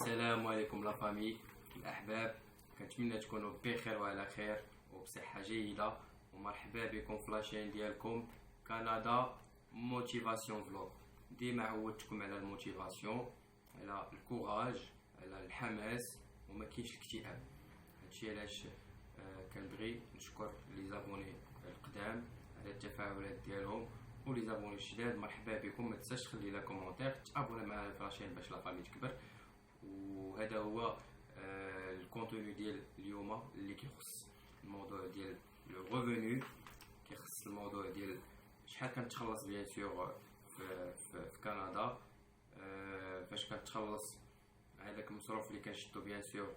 السلام عليكم لا فامي الاحباب. كنتمنى تكونوا بخير وعلى خير وبصحه جيده، ومرحبا بكم في لاشين ديالكم كندا موتيفاسيون فلوغ. ديما عودتكم على الموتيفاسيون، على الكوراج، على الحماس، وما كاينش الاكتئاب. هادشي علاش كنبغي نشكر لي زابوني القدام على التفاعلات ديالهم، ولي زابوني الجداد مرحبا بكم. ما تنساش تخلي لنا كومونتير، تابونا معنا في لاشين باش لا فامي تكبر. وهذا هو الكونتوني ديال اليوم اللي كيخص الموضوع ديال لو ريفوني، كيخص الموضوع ديال شحال كنتخلص بيان سور في كندا، فاش كنتخلص هذاك المصروف اللي كنشدو بيان سور،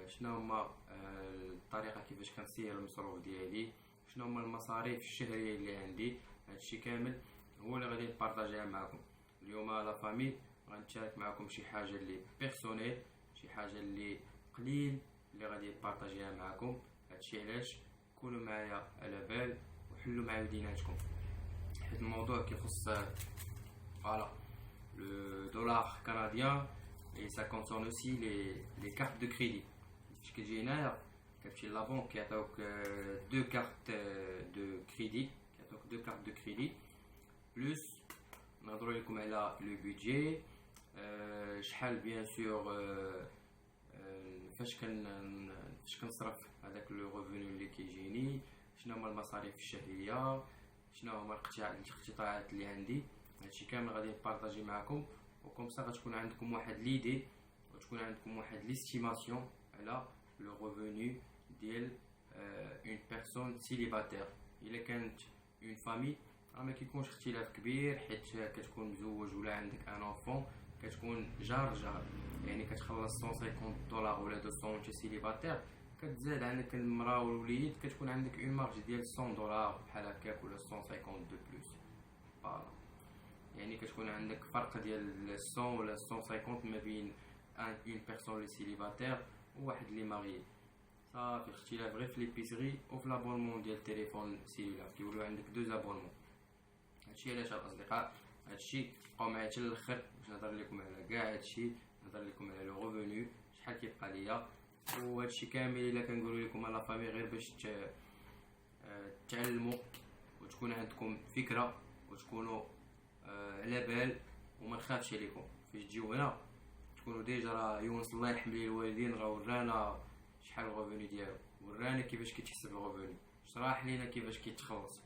شنو هما الطريقه كيفاش كنسير المصروف ديالي، شنو هما المصاريف الشهريه اللي عندي. هادشي كامل هو اللي غادي نبارطاجيها معكم اليوم لا فامي. غنشارك معكم شي حاجه اللي بيرسونيل، شي حاجه اللي قليل اللي غادي نبارطاجيها معكم. هادشي علاش كونوا معايا على بال وحلوا مع وديناتكم، حيت الموضوع كيخص فوالا لو دولار كنديان et ça concerne aussi les cartes de crédit. فاش كتجي هنايا كتمشي لابونك كيعطيوك دو كارت دو كريدي، كيعطيوك دو كارت دو كريدي بلوس نهضروا لكم على لو بودجي، شحال بيان سور فاش كنصرف هذاك لو ريفوني اللي كيجيني، شنو هما المصاريف الشهريه، شنو هما الاقتطاعات اللي عندي. هادشي كامل غادي نبارطاجي معكم، وكم صا غتكون عندكم واحد ليدي وتكون عندكم واحد ليستيماسيون على لو ريفوني ديال اون بيرسون سيليباتير. الا كانت اون فامي راه ما كيكونش اختلاف كبير، حيت كتكون مزوج ولا عندك ان انفون كتكون جار، يعني كتخلص 150 دولار ولا 200 وانت سيليباتير، كتزاد عندك المراه والوليد كتكون عندك اون مارج ديال 100 دولار بحال هكاك ولا 150 دو بلوس. فوالا يعني كتكون عندك فرق ديال 100 ولا 150 ما بين اون بيرسون لي سيليباتير وواحد لي ماري. صافي اختلاف غير في ليبيسري وفي لابونمون ديال التليفون سيلولار، كيوليو عندك دو زابونمون. هادشي علاش الاصدقاء هادشي بقاو معايا حتى الاخر باش نهضر لكم على كاع هادشي، نهضر لكم على لو ريفوني شحال كيبقى ليا. وهادشي كامل الا كنقولوا لكم لا فامي غير باش تعلموا وتكون عندكم فكره وتكونوا على بال وما نخافش عليكم. فاش تجيو هنا تكونوا ديجا راه يونس الله يرحم ليه الوالدين راه ورانا شحال الريفوني ديالو، ورانا كيفاش كيتحسب الريفوني، شرح لينا كيفاش كيتخلص،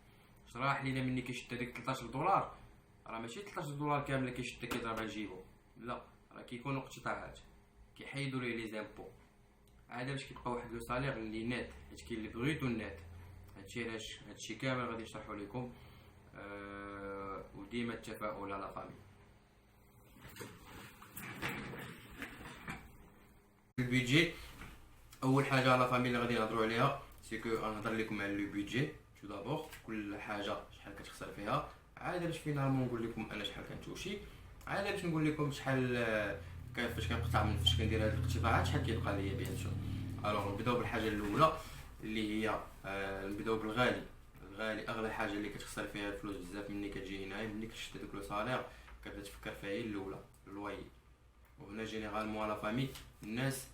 شرح لينا مني كيشد هذيك 13 دولار راه ماشي 13 دولار كامله كيشد كيضربها لجيبو، لا راه كيكونوا اقتطاعات كيحيدوا ليه لي زامبو عاد باش كيبقى واحد لو سالير اللي نيت، حيت كاين اللي بغيتو النيت. هادشي علاش هادشي كامل غادي نشرحو لكم، وديما التفاؤل على فامي. البيدجي اول حاجه على فامي اللي غادي نهضروا عليها سي كو غنهضر لكم على لو بيدجي تو دابور، كل حاجه شحال كتخسر فيها، عاد باش فينالمون نقول لكم انا شحال كنتوشي، عاد باش نقول لكم شحال فاش كنقطع من فاش كندير هاد الاقتطاعات شحال كيبقى ليا بيان سور. الوغ نبداو بالحاجه الاولى اللي هي نبداو بالغالي. الغالي اغلى حاجه اللي كتخسر فيها الفلوس بزاف ملي كتجي هنايا، ملي كتشد هذاك لو سالير كتبدا تفكر فيها هي الاولى الواي. وهنا جينيرالمون لا فامي الناس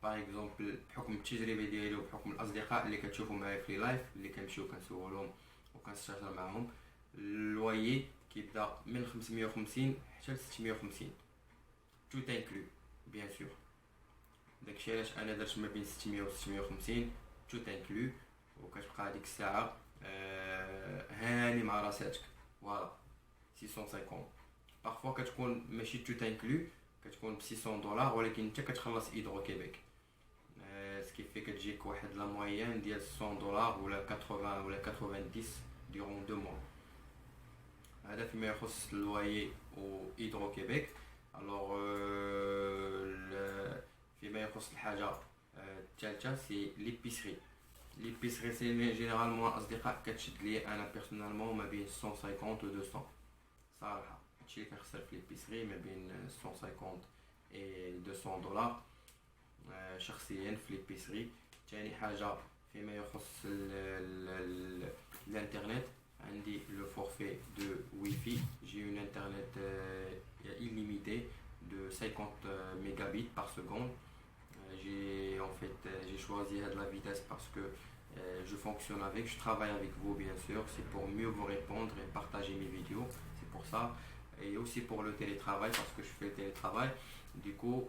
باغ اكزومبل بحكم التجربه ديالي وبحكم الاصدقاء اللي كتشوفوا معايا في لايف اللي كنمشيو كنسولهم وكنستشير معاهم، الواي كيبدا من 550 حتى ل 650 تو انكلو بيان سور. داكشي علاش انا درت ما بين 600 و 650 تو انكلو، وكتبقى هذيك الساعه هاني مع راساتك فوالا 650. بارفوا كتكون ماشي تو انكلو، كتكون ب 600 دولار ولكن انت كتخلص هيدرو كيبيك، سكيفي كتجيك واحد لا موين ديال 100 دولار ولا 80 ولا 90 ديرون 2 موا. هذا فيما يخص الواي و هيدرو كيبيك. الوغ فيما يخص الحاجه الثالثه سي ليبيسري. ليبيسري سي جينيرالمون اصدقاء كتشد لي انا بيرسونالمون ما بين 150 و 200 صراحه. هادشي اللي كنخسر في ليبيسري ما بين 150 و 200 دولار شخصيا في ليبيسري. ثاني حاجه فيما يخص الانترنت عندي لو فورفي دو ويفي، جي اون انترنت illimité de 50 mégabits par seconde. J'ai choisi la vitesse parce que je fonctionne avec, je travaille avec vous bien sûr, c'est pour mieux vous répondre et partager mes vidéos, c'est pour ça. Et aussi pour le télétravail parce que je fais le télétravail, du coup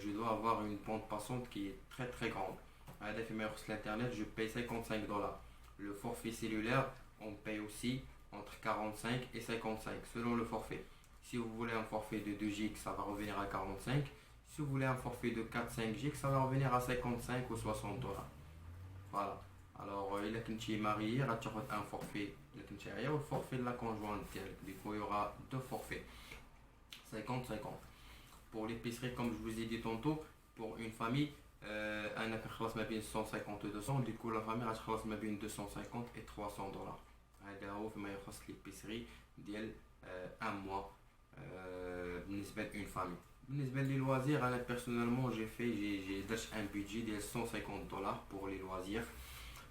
je dois avoir une bande passante qui est très très grande. هذا فيما يخص l'internet, je paye 55 dollars. Le forfait cellulaire, on paye aussi entre 45 et 55 selon le forfait. Si vous voulez un forfait de 2 gigs, ça va revenir à 45. Si vous voulez un forfait de 4-5 gigs, ça va revenir à 55 ou 60 dollars. Voilà. Alors, il كنتي marié, غتاخد un forfait اللي كنتي عايا والforfait de la conjointe ديالك. Du coup, il y aura deux forfaits. 50-50. Pour l'épicerie, comme je vous ai dit tantôt, pour une famille, أنا كنخلص ما بين 150 و 200. Du coup, la famille غتخلص ما بين 250 et 300 دولار. هذا هو فيما يخص l'épicerie ديال un mois بالنسبة لune famille. بالنسبة لي loisirs, أنا personnellement j'ai درت un budget de 150 dollars pour les loisirs.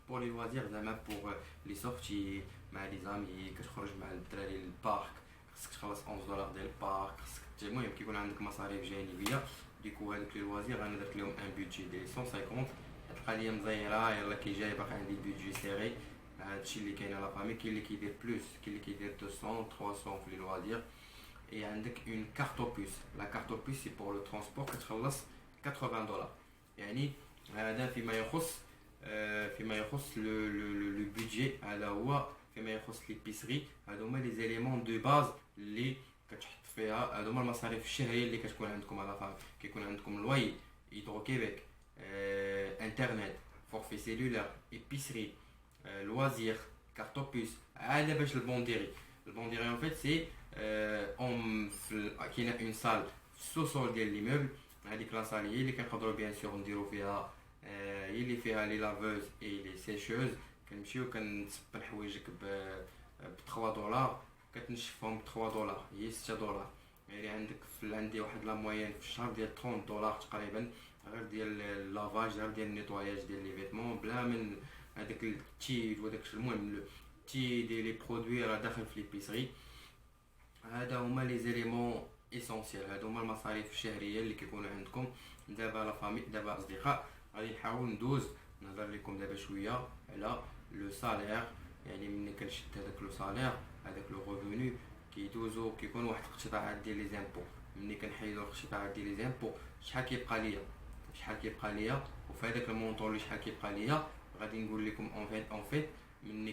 Pour les loisirs, زعما pour les sorties مع les amis, كتخرج مع الدراري للبارك خصك تخلص 11 دولار ديال البارك، خصك المهم كيكون عندك مصاريف جانبية. ديكو هادوك لي لوازير انا درت لهم ان بودجي ديال 150. تلقى ليا مزيره يلا كي جاي باقي عندي البودجي سيري. هادشي اللي كاين على فامي. كاين اللي كيدير بلوس، كاين اللي كيدير 200 300 في لي لوازير. Et عندك une carte opus. La carte opus c'est pour le transport كتخلص 80 دولار. يعني هذا فيما يخص لو بودجي. هذا هو فيما يخص ليبيسري. هادو هما لي زيليمون دو باز اللي كتحط فيها. هادو هما المصاريف الشهريه اللي كتكون عندكم على فامي. كيكون عندكم لوي، هيدرو كيبيك، انترنت، فورفي سيلولار، ايبيسري، لوازير، كارت اوبوس. عاد باش البونديري en fait c'est كاينه اون سال في السوسول ديال ليموبل. هذيك لا سال هي اللي كنقدروا بيان سور نديرو فيها هي اللي فيها لي لافوز اي لي سيشوز. كنمشيو كنسبن حوايجك ب 3 دولار، كتنشفهم ب 3 دولار، هي 6 دولار. يعني عندي واحد لا موين في الشهر ديال 30 دولار تقريبا، غير ديال اللافاج، غير ديال النيطواياج ديال لي فيتمون، بلا من هذاك التيد وداك المهم التيد ديال لي برودوي راه داخل في ليبيسري. هذا هما لي زيليمون اسونسيال، هادو هما المصاريف الشهريه اللي كيكونوا عندكم. دابا لا فامي، دابا اصدقاء، غادي نحاول نهضر لكم دابا شويه على لو سالير. يعني ملي كنشد هذاك لو سالير، هذاك لو ريفوني كيكون واحد الاقتطاعات ديال لي زامبو. ملي كنحيدو الاقتطاعات ديال لي زامبو، شحال كيبقى ليا وفي هذاك المونطون اللي شحال كيبقى ليا غادي نقول لكم اون فيت ملي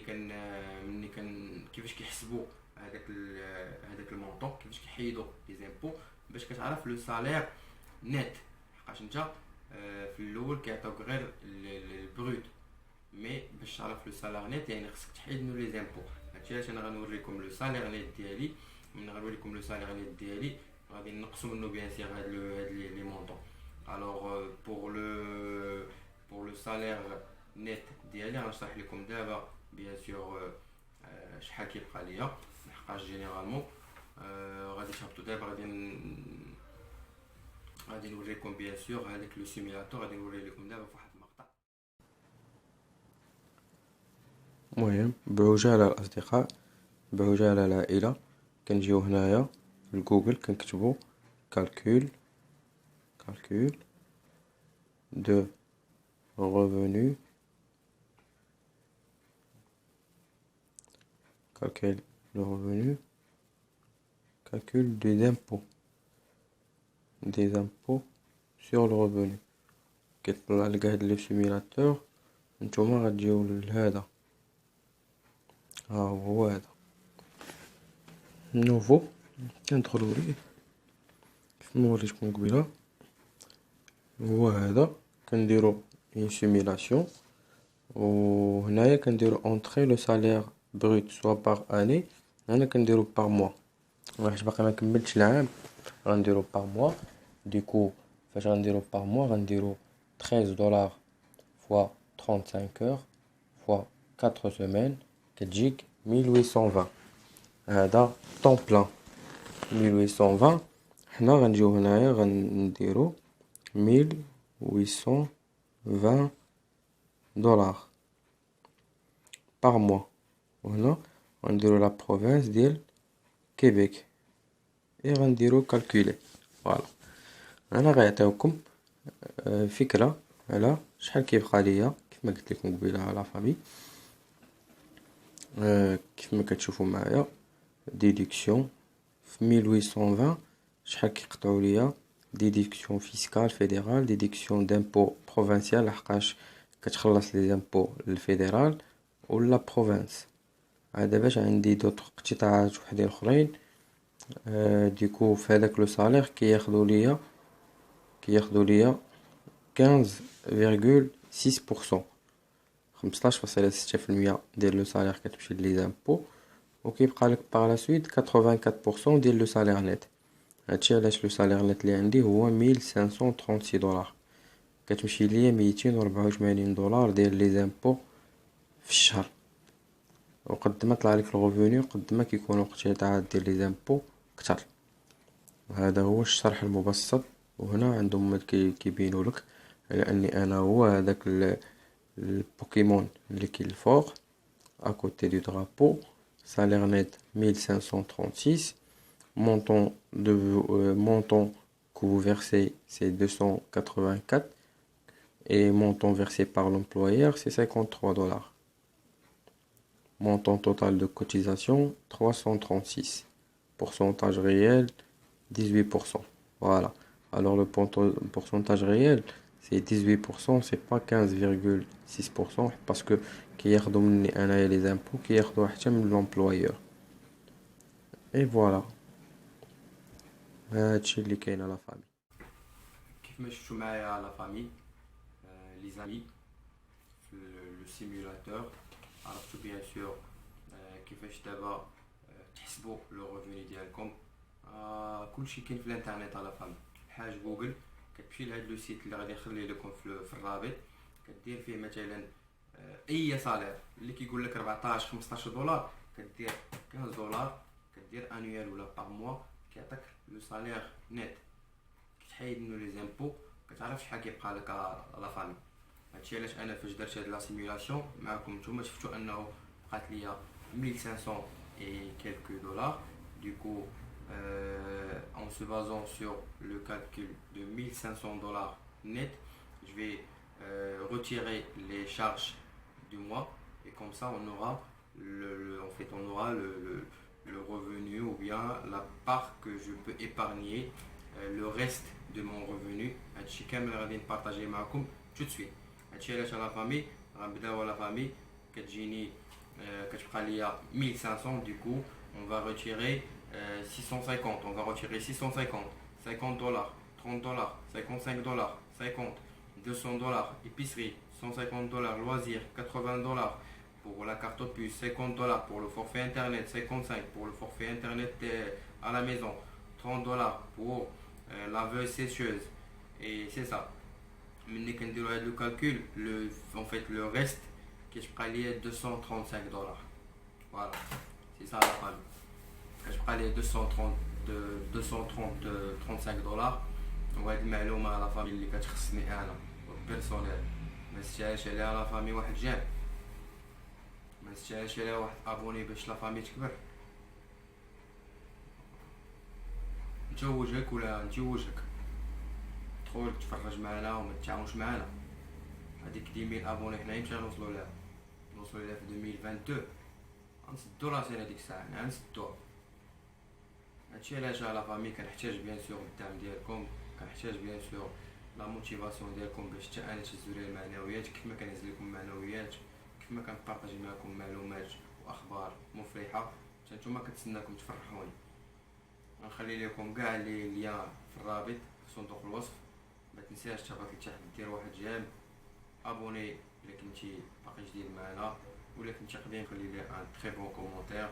كان كيفاش كيحسبوا هذاك المونطون، كيفاش كيحيدوا لي زامبو باش كتعرف لو سالير نيت. حقاش انت في الاول كيعطيوك غير البروت، مي باش تعرف لو سالير نيت يعني خصك تحيد نو لي زامبو. هادشي علاش انا غنوريكم لو سالير نيت ديالي. ملي غنوريكم لو سالير نيت ديالي غادي نقصوا منه بيان سيغ هاد لي مونطون. الوغ بور لو سالير نيت ديالي غنشرح لكم دابا بيان سيغ شحال كيبقى ليا. لحقاش جينيرالمون غادي تهبطوا دابا، غادي نوريكم بيان سيغ هذاك لو سيميلاتور. غادي نوري لكم دابا فواحد المقطع. المهم بعجاله الاصدقاء، بعجاله العائله، كنجيو هنايا لجوجل كنكتبوا calcul de revenu. Calcul de revenu, calcul des impôts sur le revenu. كيطلع لك هاد لو سيميلاتور. نتوما غتجيو لهذا، ها هو هذا نوفو. كندخلوا ليه كيف ما وريتكم قبيله، هو هذا. كنديرو اون سيميلاسيون، وهنايا كنديرو اونطري لو سالير بروت سوا باغ اني. هنا كنديرو باغ موا، حيت باقي ما كملتش العام غنديرو باغ موا. ديكو فاش غنديرو باغ موا غنديرو 13 دولار فوا 35 heures فوا 4 semaines كتجيك 1820. هذا طون بلان 1820. حنا غنجيو هنايا غنديرو 1820 دولار باغ موا. وهنا غنديرو لا بروفينس ديال كيبيك اي غنديرو كالكولي. فوالا انا غيعطيوكم فكره على شحال كيبقى ليا كيف ما قلت لكم قبيله على فامي. كيف ما كتشوفوا معايا ديديكسيون في 1820 شحال كيقطعوا ليا ديديكسيون فيسكال فيدرال ديديكسيون دامبو بروفانسيال لحقاش كتخلص لي زامبو للفيدرال ولا بروفانس. عاد باش عندي دوطخ اقتطاعات وحدين اخرين. ديكو في هذاك لو صالير كياخدوا ليا 15,6%، 15.6% ديال لو صالير كتمشي لي زامبو، وكيبقى لك باغ لا سويت 84% ديال لو صالير نيت. هادشي علاش لو صالير نيت اللي عندي هو $1536، كتمشي ليا $284 ديال لي زامبو في الشهر. وقد ما طلع لك الغوفوني قد ما كيكونوا اقتطاعات ديال لي زامبو كتر. وهذا هو الشرح المبسط. وهنا عندهم كيبينوا لك على اني انا هو هذاك البوكيمون اللي كاين الفوق اكوتي دو درابو. salaire net 1536, montant que vous versez c'est 284 et montant versé par l'employeur c'est $53. Montant total de cotisation 336. Pourcentage réel 18%. Voilà. Alors le pourcentage réel c'est 18%, c'est pas 15,6% parce que qui ياخدوا مني انايا les impôts qui ياخدوا حتى من l'employeur. Et voilà. هادشي اللي كاين على فامي. كيف ما شفتوا معايا على فامي لي زامي في لو سيمولاتور عرفتوا بيان سور كيفاش دابا تحسبوا لو ريفوني ديالكم. كلشي كاين في الانترنت على فامي بحال جوجل. كتمشي لهاد لو سيت اللي غادي نخلي لكم في الرابط، كدير فيه مثلا اي صالير اللي كيقول لك 14 $15 كدير $15 كدير انويال ولا باغ موا كيعطيك لو صالير نيت. كتحيد منو لي زامبو كتعرف شحال كيبقى لك لا فامي. هادشي علاش انا فاش درت هاد لا سيمولاسيون معكم نتوما شفتوا انه بقات ليا 1500 et quelques dollars. Du coup, en se basant sur le calcul de $1500 net, je vais retirer les charges du mois et comme ça on aura le revenu ou bien la part que je peux épargner, le reste de mon revenu. هادشي كامل غادي نبارطاجي معكم tout de suite. هادشي علاش لا فامي غنبداو لا فامي كتجيني كتبقى ليا 1500. du coup on va retirer 650, on va retirer 650, $50, $30, $55, 50, $200 épicerie, $150 loisirs, $80 pour la carte opus, $50 pour le forfait internet, 55 pour le forfait internet à la maison, $30 pour laveuse sécheuse. Et c'est ça. Maintenant quand on fait le calcul, en fait le reste qui je prends les $235. Voilà, c'est ça la famille. Quand je prends les $235 وهاد المعلومة على فامي اللي كتخصني انا بيرسونيل. ما تستاهلش عليها لا فامي واحد جام، ما تستاهلش عليها واحد ابوني باش لا فامي تكبر. نتوجهك ولا نتوجهك تدخل تفرج معنا وما تتعاونش معنا. هذيك 10,000 ابوني حنايا مشى نوصلوا لها في 2022 غنسدو راسنا هذيك الساعه حنا غنسدوها. هادشي علاش لا فامي كنحتاج بيان سور الدعم ديالكم، كنحتاج بيان سور لا موتيفاسيون ديالكم باش حتى انا تهزوا لي المعنويات كيف ما كنهز لكم معنويات، كيف ما كنبارطاجي معكم معلومات واخبار مفرحه حتى نتوما كنتسناكم تفرحوني. غنخلي لكم كاع لي ليان في الرابط في صندوق الوصف. ما تنساش تا باغي تحت دير واحد جيم ابوني الا كنتي باقي جديد معنا، ولا كنتي قديم خلي لي ان تري بون كومونتير.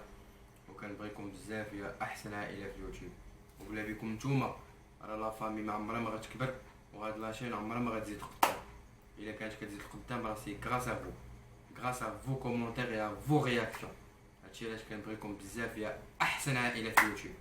وكنبغيكم بزاف يا احسن عائله في اليوتيوب. وبلا بكم نتوما راه لا فامي ما عمرها ما غتكبر وهاد لاشين عمرها ما غتزيد قدام. الا كانت كتزيد قدام راه سي غراس ا فو كومونتير يا فو رياكسيون. هادشي علاش كنبغيكم بزاف يا احسن عائله في اليوتيوب.